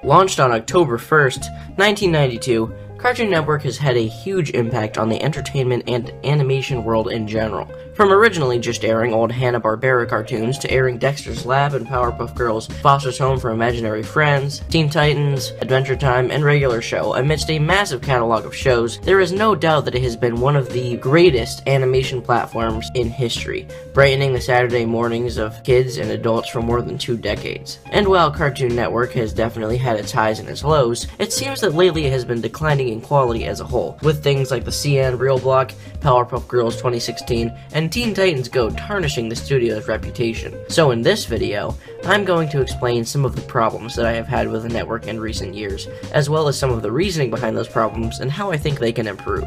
Launched on October 1st, 1992, Cartoon Network has had a huge impact on the entertainment and animation world in general. From originally just airing old Hanna-Barbera cartoons to airing Dexter's Lab and Powerpuff Girls, Foster's Home for Imaginary Friends, Teen Titans, Adventure Time, and Regular Show, amidst a massive catalog of shows, there is no doubt that it has been one of the greatest animation platforms in history, brightening the Saturday mornings of kids and adults for more than 2 decades. And while Cartoon Network has definitely had its highs and its lows, it seems that lately it has been declining in quality as a whole, with things like the CN Real Block, Powerpuff Girls 2016, and Teen Titans Go tarnishing the studio's reputation. So in this video, I'm going to explain some of the problems that I have had with the network in recent years, as well as some of the reasoning behind those problems and how I think they can improve.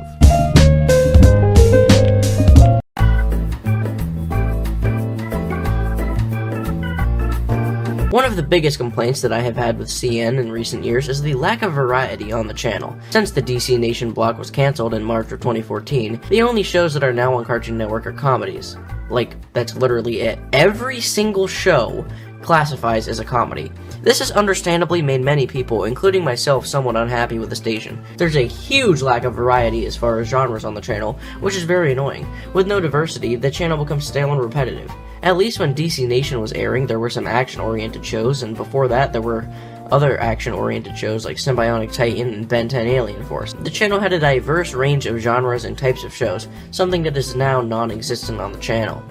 One of the biggest complaints that I have had with CN in recent years is the lack of variety on the channel. Since the DC Nation block was cancelled in March of 2014, the only shows that are now on Cartoon Network are comedies. Like, that's literally it. Every single show classifies as a comedy. This has understandably made many people, including myself, somewhat unhappy with the station. There's a huge lack of variety as far as genres on the channel, which is very annoying. With no diversity, the channel becomes stale and repetitive. At least when DC Nation was airing, there were some action-oriented shows, and before that, there were other action-oriented shows like Symbionic Titan and Ben 10 Alien Force. The channel had a diverse range of genres and types of shows, something that is now non-existent on the channel.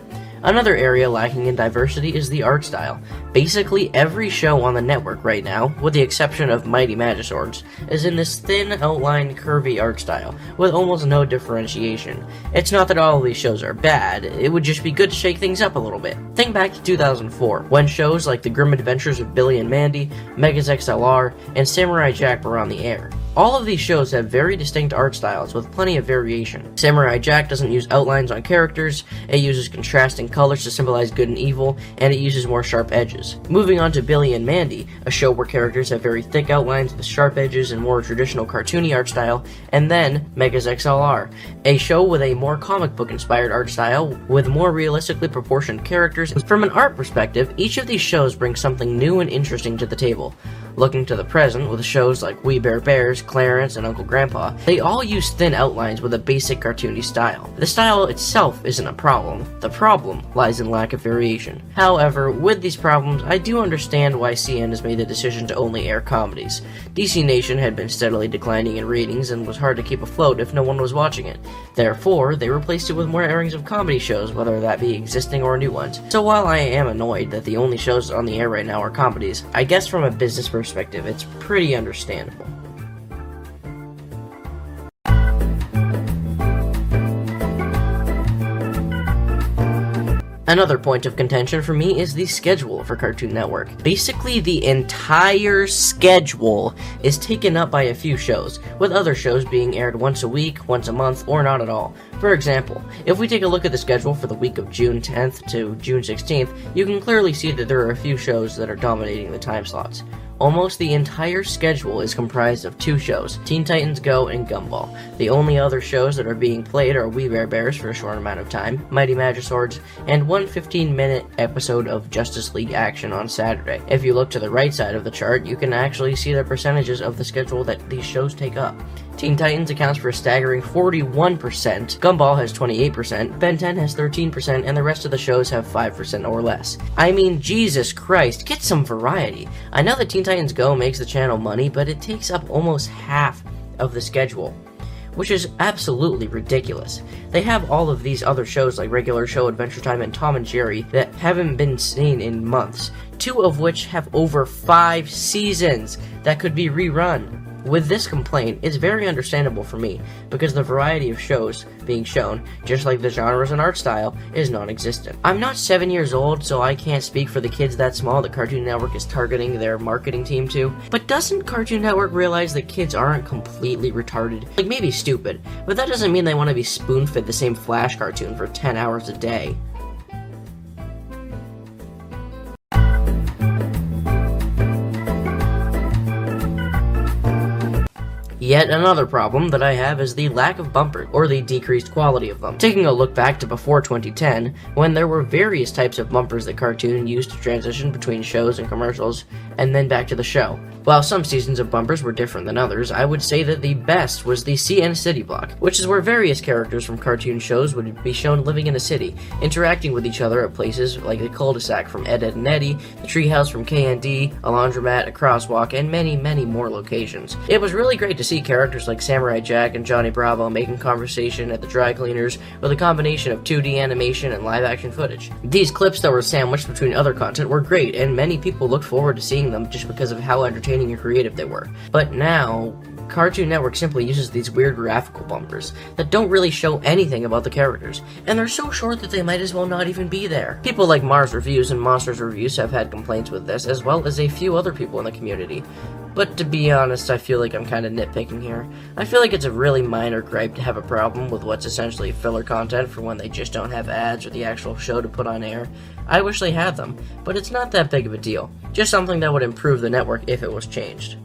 Another area lacking in diversity is the art style. Basically every show on the network right now, with the exception of Mighty Magiswords, is in this thin, outlined, curvy art style, with almost no differentiation. It's not that all of these shows are bad, it would just be good to shake things up a little bit. Think back to 2004, when shows like The Grim Adventures of Billy and Mandy, Megas XLR, and Samurai Jack were on the air. All of these shows have very distinct art styles with plenty of variation. Samurai Jack doesn't use outlines on characters, it uses contrasting colors to symbolize good and evil, and it uses more sharp edges. Moving on to Billy and Mandy, a show where characters have very thick outlines with sharp edges and more traditional cartoony art style, and then Megas XLR, a show with a more comic book inspired art style with more realistically proportioned characters. From an art perspective, each of these shows brings something new and interesting to the table. Looking to the present, with shows like We Bare Bears, Clarence, and Uncle Grandpa, they all use thin outlines with a basic cartoony style. The style itself isn't a problem. The problem lies in lack of variation. However, with these problems, I do understand why CN has made the decision to only air comedies. DC Nation had been steadily declining in ratings and was hard to keep afloat if no one was watching it. Therefore, they replaced it with more airings of comedy shows, whether that be existing or new ones. So while I am annoyed that the only shows on the air right now are comedies, I guess from a business perspective, it's pretty understandable. Another point of contention for me is the schedule for Cartoon Network. Basically, the entire schedule is taken up by a few shows, with other shows being aired once a week, once a month, or not at all. For example, if we take a look at the schedule for the week of June 10th to June 16th, you can clearly see that there are a few shows that are dominating the time slots. Almost the entire schedule is comprised of 2 shows, Teen Titans Go and Gumball. The only other shows that are being played are We Bare Bears for a short amount of time, Mighty Magiswords, and one 15-minute episode of Justice League Action on Saturday. If you look to the right side of the chart, you can actually see the percentages of the schedule that these shows take up. Teen Titans accounts for a staggering 41%, Gumball has 28%, Ben 10 has 13%, and the rest of the shows have 5% or less. I mean, Jesus Christ, get some variety. I know that Teen Titans Go makes the channel money, but it takes up almost half of the schedule, which is absolutely ridiculous. They have all of these other shows like Regular Show, Adventure Time, and Tom and Jerry that haven't been seen in months, 2 of which have over 5 seasons that could be rerun. With this complaint, it's very understandable for me, because the variety of shows being shown, just like the genres and art style, is non-existent. I'm not 7 years old, so I can't speak for the kids that small that Cartoon Network is targeting their marketing team to, but doesn't Cartoon Network realize that kids aren't completely retarded? Like, maybe stupid, but that doesn't mean they want to be spoon-fed the same Flash cartoon for 10 hours a day. Yet another problem that I have is the lack of bumpers, or the decreased quality of them. Taking a look back to before 2010, when there were various types of bumpers that Cartoon used to transition between shows and commercials, and then back to the show. While some seasons of Bumpers were different than others, I would say that the best was the CN City block, which is where various characters from cartoon shows would be shown living in a city, interacting with each other at places like the cul-de-sac from Ed, Edd and Eddy, the treehouse from KND, a laundromat, a crosswalk, and many, many more locations. It was really great to see characters like Samurai Jack and Johnny Bravo making conversation at the dry cleaners with a combination of 2D animation and live-action footage. These clips that were sandwiched between other content were great, and many people looked forward to seeing them just because of how entertaining and creative they were. But now, Cartoon Network simply uses these weird graphical bumpers that don't really show anything about the characters, and they're so short that they might as well not even be there. People like Mars Reviews and Monsters Reviews have had complaints with this, as well as a few other people in the community. But to be honest, I feel like I'm kind of nitpicking here. I feel like it's a really minor gripe to have a problem with what's essentially filler content for when they just don't have ads or the actual show to put on air. I wish they had them, but it's not that big of a deal. Just something that would improve the network if it was changed.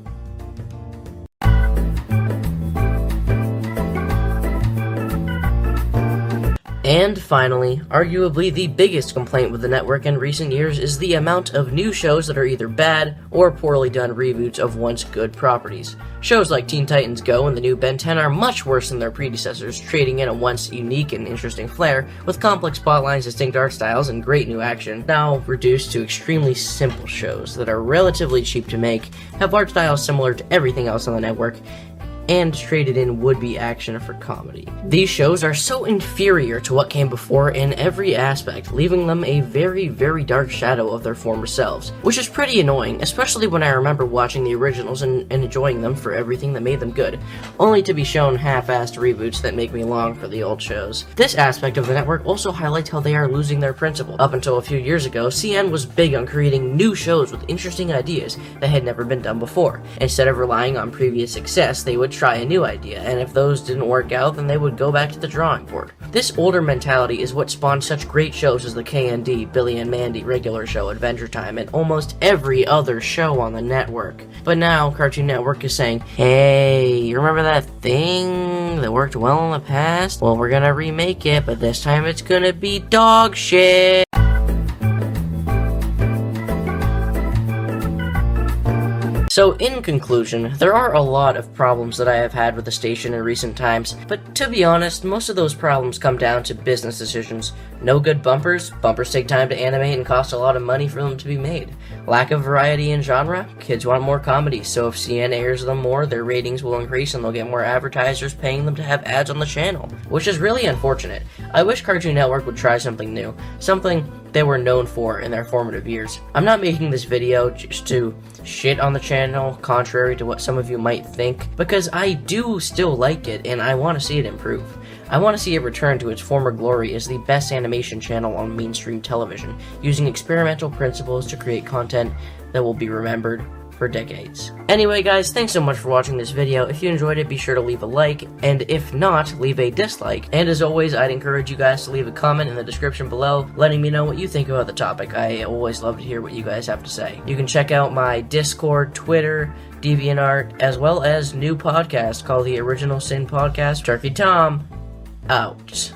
And finally, arguably the biggest complaint with the network in recent years is the amount of new shows that are either bad or poorly done reboots of once good properties. Shows like Teen Titans Go and the new Ben 10 are much worse than their predecessors, trading in a once unique and interesting flair, with complex plotlines, distinct art styles, and great new action, now reduced to extremely simple shows that are relatively cheap to make, have art styles similar to everything else on the network, and traded in would-be action for comedy. These shows are so inferior to what came before in every aspect, leaving them a very, very dark shadow of their former selves, which is pretty annoying, especially when I remember watching the originals and enjoying them for everything that made them good, only to be shown half-assed reboots that make me long for the old shows. This aspect of the network also highlights how they are losing their principle. Up until a few years ago, CN was big on creating new shows with interesting ideas that had never been done before. Instead of relying on previous success, they would try a new idea, and if those didn't work out, then they would go back to the drawing board. This older mentality is what spawned such great shows as the KND, Billy and Mandy regular show, Adventure Time, and almost every other show on the network. But now, Cartoon Network is saying, hey, you remember that thing that worked well in the past? Well, we're gonna remake it, but this time it's gonna be dog shit. So, in conclusion, there are a lot of problems that I have had with the station in recent times, but to be honest, most of those problems come down to business decisions. No good bumpers take time to animate and cost a lot of money for them to be made. Lack of variety in genre, kids want more comedy, so if CN airs them more, their ratings will increase and they'll get more advertisers paying them to have ads on the channel, which is really unfortunate. I wish Cartoon Network would try something new, something they were known for in their formative years. I'm not making this video just to shit on the channel, contrary to what some of you might think, because I do still like it and I want to see it improve. I want to see it return to its former glory as the best animation channel on mainstream television, using experimental principles to create content that will be remembered for decades. Anyway guys, thanks so much for watching this video. If you enjoyed it, be sure to leave a like, and if not, leave a dislike. And as always, I'd encourage you guys to leave a comment in the description below, letting me know what you think about the topic. I always love to hear what you guys have to say. You can check out my Discord, Twitter, Deviantart, as well as new podcast called the Original Sin Podcast. Turkey Tom, out.